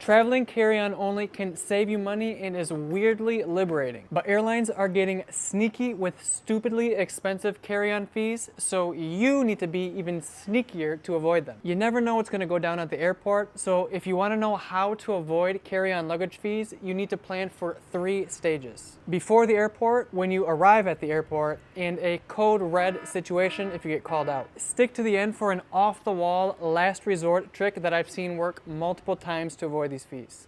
Traveling carry-on only can save you money and is weirdly liberating. But airlines are getting sneaky with stupidly expensive carry-on fees, so you need to be even sneakier to avoid them. You never know what's going to go down at the airport, so if you want to know how to avoid carry-on luggage fees, you need to plan for 3 stages. Before the airport, when you arrive at the airport, and a code red situation if you get called out. Stick to the end for an off-the-wall, last resort trick that I've seen work multiple times to avoid these fees.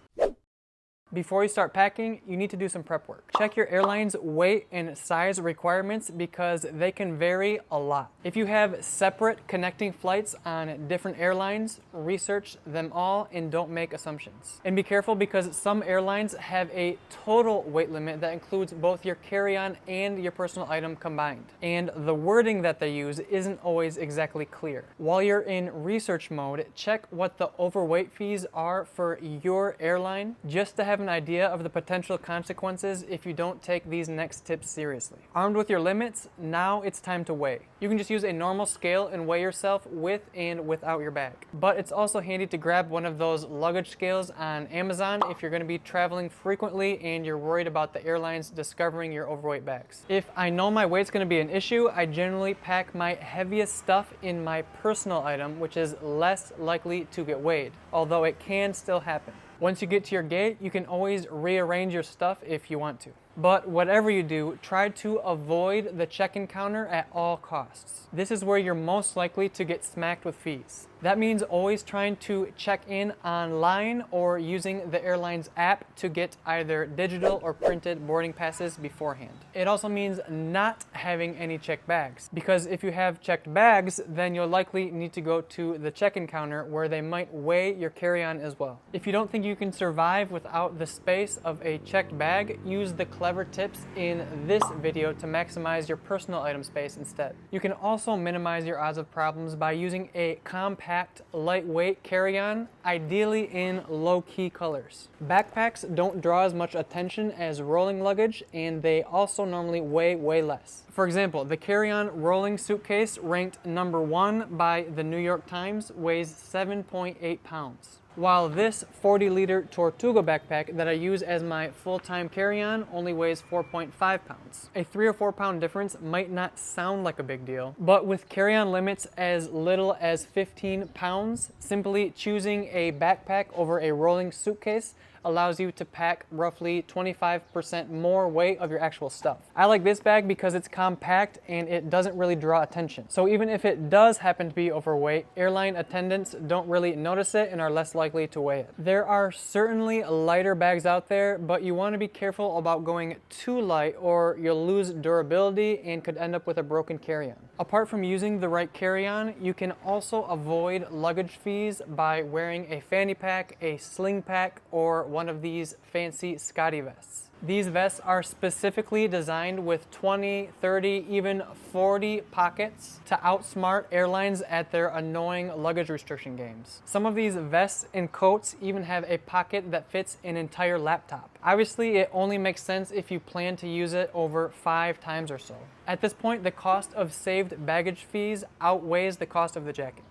Before you start packing, you need to do some prep work. Check your airline's weight and size requirements because they can vary a lot. If you have separate connecting flights on different airlines, research them all and don't make assumptions. And be careful because some airlines have a total weight limit that includes both your carry-on and your personal item combined. And the wording that they use isn't always exactly clear. While you're in research mode, check what the overweight fees are for your airline just to have an idea of the potential consequences if you don't take these next tips seriously. Armed with your limits, now it's time to weigh. You can just use a normal scale and weigh yourself with and without your bag. But it's also handy to grab one of those luggage scales on Amazon if you're going to be traveling frequently and you're worried about the airlines discovering your overweight bags. If I know my weight's going to be an issue, I generally pack my heaviest stuff in my personal item, which is less likely to get weighed, although it can still happen. Once you get to your gate, you can always rearrange your stuff if you want to. But whatever you do, try to avoid the check-in counter at all costs. This is where you're most likely to get smacked with fees. That means always trying to check in online or using the airline's app to get either digital or printed boarding passes beforehand. It also means not having any checked bags, because if you have checked bags, then you'll likely need to go to the check-in counter where they might weigh your carry-on as well. If you don't think you can survive without the space of a checked bag, use the clever tips in this video to maximize your personal item space instead. You can also minimize your odds of problems by using a compact, lightweight carry-on, ideally in low-key colors. Backpacks don't draw as much attention as rolling luggage, and they also normally weigh way less. For example, the carry-on rolling suitcase ranked number 1 by the New York Times weighs 7.8 pounds. While this 40-liter Tortuga backpack that I use as my full-time carry-on only weighs 4.5 pounds. A 3 or 4 pound difference might not sound like a big deal, but with carry-on limits as little as 15 pounds, simply choosing a backpack over a rolling suitcase allows you to pack roughly 25% more weight of your actual stuff. I like this bag because it's compact and it doesn't really draw attention. So even if it does happen to be overweight, airline attendants don't really notice it and are less likely to weigh it. There are certainly lighter bags out there, but you want to be careful about going too light or you'll lose durability and could end up with a broken carry-on. Apart from using the right carry-on, you can also avoid luggage fees by wearing a fanny pack, a sling pack, or one of these fancy Scotty vests. These vests are specifically designed with 20, 30, even 40 pockets to outsmart airlines at their annoying luggage restriction games. Some of these vests and coats even have a pocket that fits an entire laptop. Obviously, it only makes sense if you plan to use it over 5 times or so. At this point, the cost of saved baggage fees outweighs the cost of the jacket.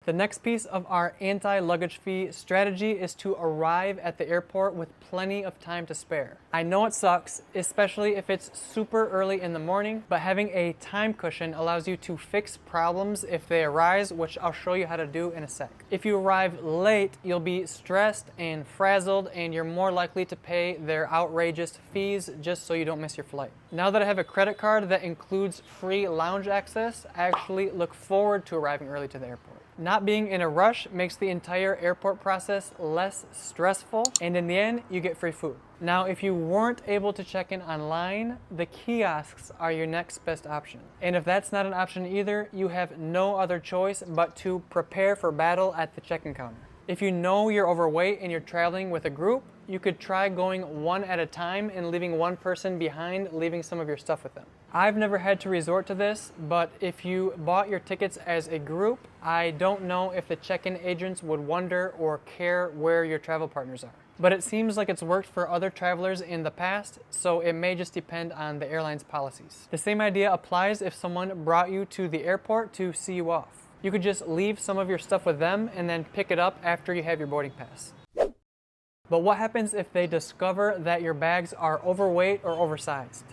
The next piece of our anti-luggage fee strategy is to arrive at the airport with plenty of time to spare. I know it sucks, especially if it's super early in the morning, but having a time cushion allows you to fix problems if they arise, which I'll show you how to do in a sec. If you arrive late, you'll be stressed and frazzled, and you're more likely to pay their outrageous fees just so you don't miss your flight. Now that I have a credit card that includes free lounge access, I actually look forward to arriving early to the airport. Not being in a rush makes the entire airport process less stressful, and in the end, you get free food. Now, if you weren't able to check in online, the kiosks are your next best option. And if that's not an option either, you have no other choice but to prepare for battle at the check-in counter. If you know you're overweight and you're traveling with a group, you could try going one at a time and leaving one person behind, leaving some of your stuff with them. I've never had to resort to this, but if you bought your tickets as a group, I don't know if the check-in agents would wonder or care where your travel partners are. But it seems like it's worked for other travelers in the past, so it may just depend on the airline's policies. The same idea applies if someone brought you to the airport to see you off. You could just leave some of your stuff with them and then pick it up after you have your boarding pass. But what happens if they discover that your bags are overweight or oversized?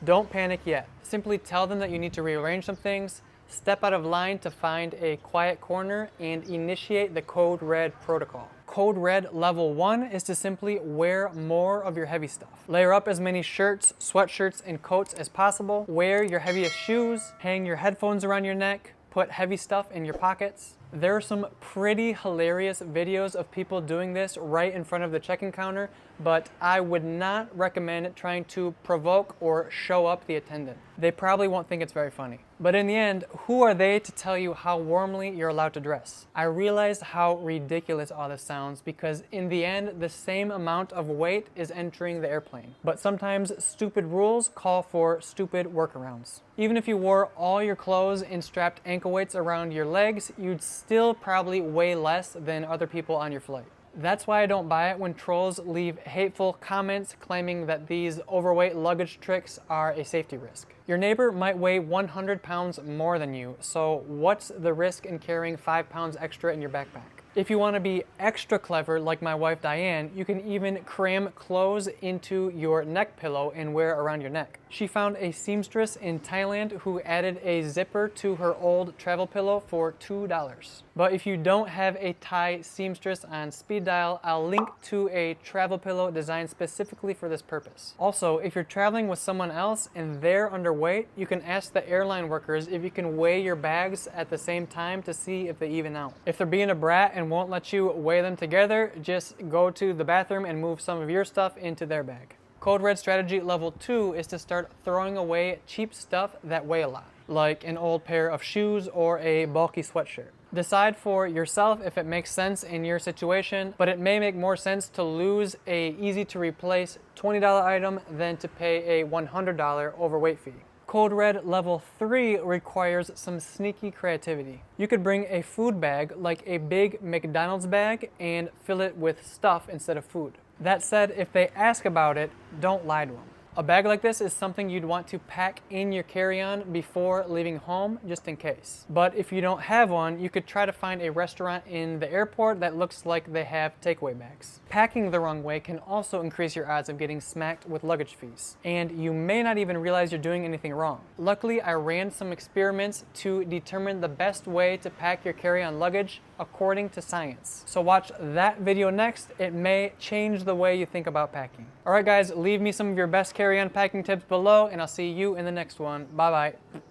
Don't panic yet. Simply tell them that you need to rearrange some things, step out of line to find a quiet corner, and initiate the Code Red protocol. Code Red level 1 is to simply wear more of your heavy stuff. Layer up as many shirts, sweatshirts, and coats as possible. Wear your heaviest shoes, hang your headphones around your neck, put heavy stuff in your pockets. There are some pretty hilarious videos of people doing this right in front of the check-in counter, but I would not recommend trying to provoke or show up the attendant. They probably won't think it's very funny. But in the end, who are they to tell you how warmly you're allowed to dress? I realize how ridiculous all this sounds because in the end, the same amount of weight is entering the airplane. But sometimes stupid rules call for stupid workarounds. Even if you wore all your clothes and strapped ankle weights around your legs, you'd still probably weigh less than other people on your flight. That's why I don't buy it when trolls leave hateful comments claiming that these overweight luggage tricks are a safety risk. Your neighbor might weigh 100 pounds more than you, so what's the risk in carrying 5 pounds extra in your backpack? If you want to be extra clever like my wife Diane, you can even cram clothes into your neck pillow and wear around your neck. She found a seamstress in Thailand who added a zipper to her old travel pillow for $2. But if you don't have a Thai seamstress on speed dial, I'll link to a travel pillow designed specifically for this purpose. Also, if you're traveling with someone else and they're underweight, you can ask the airline workers if you can weigh your bags at the same time to see if they even out. If they're being a brat and won't let you weigh them together, just go to the bathroom and move some of your stuff into their bag. Code Red strategy level 2 is to start throwing away cheap stuff that weigh a lot, like an old pair of shoes or a bulky sweatshirt. Decide for yourself if it makes sense in your situation, but it may make more sense to lose a easy to replace $20 item than to pay a $100 overweight fee. Code Red level 3 requires some sneaky creativity. You could bring a food bag like a big McDonald's bag and fill it with stuff instead of food. That said, if they ask about it, don't lie to them. A bag like this is something you'd want to pack in your carry-on before leaving home, just in case. But if you don't have one, you could try to find a restaurant in the airport that looks like they have takeaway bags. Packing the wrong way can also increase your odds of getting smacked with luggage fees, and you may not even realize you're doing anything wrong. Luckily, I ran some experiments to determine the best way to pack your carry-on luggage according to science. So watch that video next. It may change the way you think about packing. All right, guys, leave me some of your best carry-on packing tips below, and I'll see you in the next one. Bye-bye.